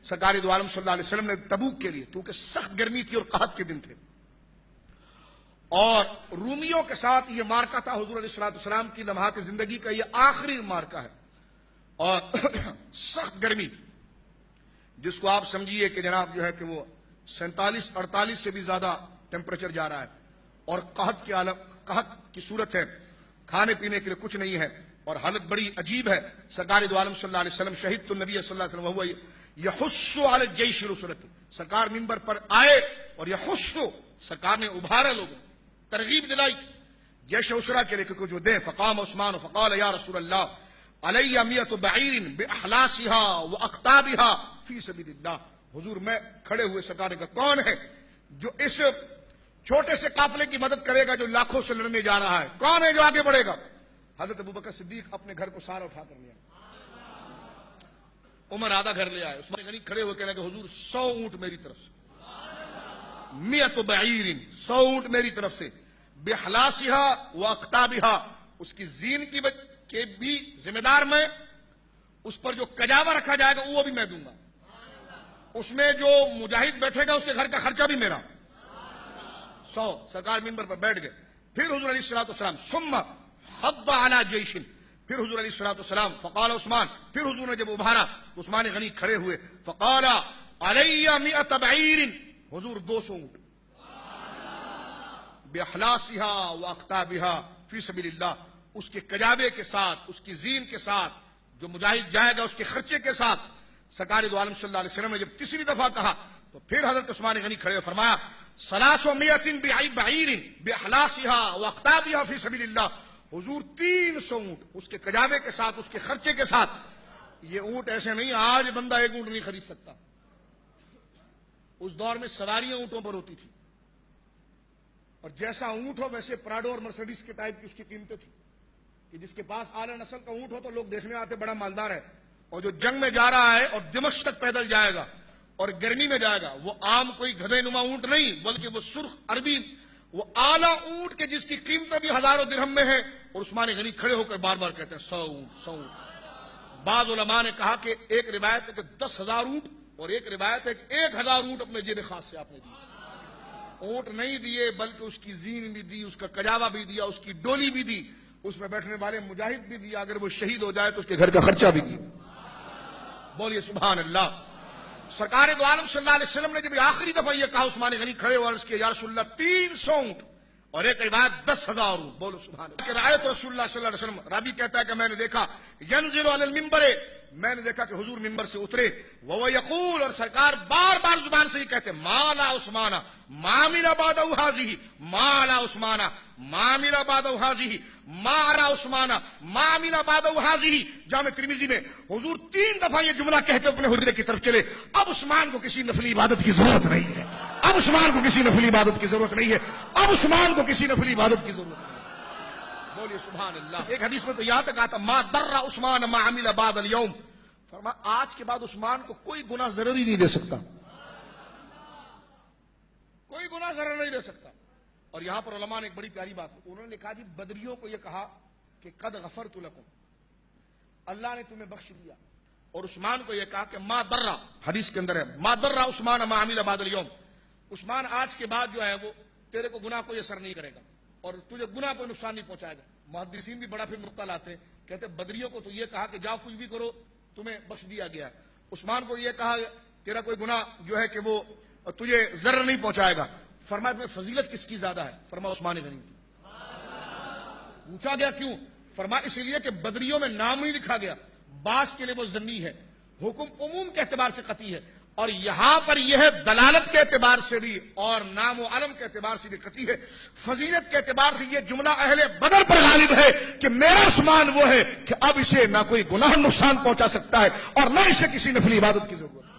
سرکار دو عالم صلی اللہ علیہ وسلم نے تبوک کے لیے، کیونکہ سخت گرمی تھی اور قحط کے دن تھے، اور رومیوں کے ساتھ یہ مارکا تھا حضور علیہ السلام کی لمحات زندگی کا یہ آخری مارکا ہے، اور سخت گرمی جس کو آپ سمجھیے کہ جناب جو ہے کہ وہ 47-48 سے بھی زیادہ ٹیمپریچر جا رہا ہے، اور قحط کی صورت ہے، کھانے پینے کے لیے کچھ نہیں ہے، اور حالت بڑی عجیب ہے۔ سرکار دو عالم صلی اللہ علیہ وسلم شہید النبی صلی اللہ علیہ وسلم وهو یحث علی الجیش رسلت، سرکار منبر پر آئے اور یحث، سرکار نے ابھارا لوگوں، ترغیب دلائی جیش اسرا کے لیے کہ کچھ دیں۔ فقام عثمان فقال یا رسول اللہ علی 100 بعیر باحلاسها واقطابها فی سبیل اللہ، حضور میں کھڑے ہوئے سرکار نے کہا کون ہے جو اس چھوٹے سے قافلے کی مدد کرے گا جو لاکھوں سے لڑنے جا رہا ہے، کون ہے جو آگے بڑھے گا؟ حضرت ابوبکر صدیق اپنے گھر کو سارا اٹھا کر لیا، عمر آدھا گھر لے آئے، عثمان غنی کھڑے ہوئے کہنے کہ حضور 100 اونٹ میری طرف سے، 100 بعیر 100 اونٹ میری طرف سے، بحلاسها واقطابها، اس کی زین کے بھی ذمہ دار میں، اس پر جو کجاوا رکھا جائے گا وہ بھی میں دوں گا، اس میں جو مجاہد بیٹھے گا اس کے گھر کا خرچہ بھی میرا۔ 100 سرکار منبر پر بیٹھ گئے، پھر حضور علیہ الصلوۃ والسلام ثم حض علی جیش، پھر حضور علیہ الصلوۃ والسلام فقال عثمان، پھر حضور نے جب ابھارا تو عثمان غنی کھڑے ہوئے، فقال علی 100 بعیر، حضور 200 اونٹ، باحلاسها واقطابها فی سبیل اللہ، اس کے کجاوے کے ساتھ، اس کی زین کے ساتھ، جو مجاہد جائے گا اس کے خرچے کے ساتھ۔ سرکار دو عالم صلی اللہ علیہ وسلم نے جب تیسری دفعہ کہا تو پھر حضرت عثمان غنی کھڑے ہوئے فرمایا 300 بعیر باحلاسها واقطابها فی سبیل اللہ، حضور 300 اونٹ، اس کے کجاوے کے ساتھ، اس کے خرچے کے ساتھ۔ یہ اونٹ ایسے نہیں آج بندہ ایک اونٹ نہیں خرید سکتا، اس دور میں سواریاں اونٹوں پر ہوتی تھی، اور جیسا اونٹ ہو ویسے پراڈو اور مرسیڈیز کے ٹائپ کی اس کی قیمتیں تھی، کہ جس کے پاس اعلی نسل کا اونٹ ہو تو لوگ دیکھنے آتے بڑا مالدار ہے، اور جو جنگ میں جا رہا ہے اور دمشق تک پیدل جائے گا اور گرمی میں جائے گا، وہ عام کوئی گدھے نما اونٹ نہیں بلکہ وہ سرخ عربی، وہ اعلیٰ اونٹ کے جس کی قیمتیں بھی ہزاروں درہم میں ہیں، اور عثمان غنی کھڑے ہو کر بار بار کہتے ہیں 100 اونٹ 100 اونٹ۔ بعض علماء نے کہا کہ ایک روایت ہے کہ 10,000 اونٹ، اور ایک روایت ہے کہ 1,000 اونٹ اپنے جیب خاص سے آپ نے دی۔ اونٹ نہیں دیے بلکہ اس کی زین بھی دی، اس کا کجاوا بھی دیا، اس کی ڈولی بھی دی، اس میں بیٹھنے والے مجاہد بھی دیا، اگر وہ شہید ہو جائے تو اس کے گھر کا خرچہ بھی دیا۔ بولیے سبحان اللہ۔ سرکار دو عالم صلی اللہ علیہ وسلم نے جب آخری دفعہ یہ کہا، عثمان غنی کھڑے ہوئے عرض کیا یا رسول اللہ 300 اونٹ، اور ایک روایت 10,000 اونٹ۔ بولو سبحان اللہ۔ کہ رأیت رسول اللہ صلی اللہ علیہ وسلم، راوی کہتا ہے کہ میں نے دیکھا ینزل علی المنبر، میں نے دیکھا کہ حضور منبر سے اترے، وہ یقول، اور سرکار بار بار زبان سے یہ کہتے مالا عثمان ما عمل بعدہ ھذہ، مالا عثمان ما عمل بعدہ ھذہ، ما ارى عثمان ما عمل بعدہ ھذہ۔ جامع ترمذی میں حضور 3 دفعہ یہ جملہ کہتے اپنے حجرے کی طرف چلے، اب عثمان کو کسی نفلی عبادت کی ضرورت نہیں ہے، اب عثمان کو کسی نفلی عبادت کی ضرورت نہیں ہے، اب عثمان کو کسی نفلی عبادت کی ضرورت نہیں ہے۔ بولیے سبحان اللہ۔ ایک حدیث میں تو یہاں تک آتا ما ضر عثمان ما عمل بعد اليوم، فرمایا آج کے بعد عثمان کو کوئی گناہ ضرر ہی نہیں دے سکتا، کوئی گناہ ضرر نہیں دے سکتا۔ اور یہاں پر علماء نے ایک بڑی پیاری بات، انہوں نے کہا جی بدریوں کو یہ کہا کہ قد غفرت لکم، اللہ نے تمہیں بخش دیا، اور عثمان کو یہ کہا کہ ما ضر، حدیث کے اندر ہے ما ضر عثمان ما عمل بعد اليوم، عثمان آج کے بعد جو ہے وہ تیرے کو گناہ کوئی اثر نہیں کرے گا اور تجھے گناہ کوئی نقصان نہیں پہنچائے گا۔ محدثین بھی بڑا پھر نقطہ لاتے ہیں، کہتے بدریوں کو تو یہ کہا کہ جاؤ کچھ بھی کرو تمہیں بخش دیا گیا، عثمان کو یہ کہا تیرا کوئی گناہ جو ہے کہ وہ تجھے ضرر نہیں پہنچائے گا۔ فرمایا میں فضیلت کس کی زیادہ ہے؟ فرمایا عثمان غنی کی۔ پوچھا گیا کیوں؟ فرمایا اس لیے کہ بدریوں میں نام نہیں لکھا گیا، بعض کے لیے وہ ضمنی ہے، حکم عموم کے اعتبار سے قطعی ہے، اور یہاں پر یہ ہے دلالت کے اعتبار سے بھی اور نام و علم کے اعتبار سے بھی قطعی ہے، فضیلت کے اعتبار سے یہ جملہ اہل بدر پر غالب ہے کہ میرا عثمان وہ ہے کہ اب اسے نہ کوئی گناہ نقصان پہنچا سکتا ہے اور نہ اسے کسی نفلی عبادت کی ضرورت ہے۔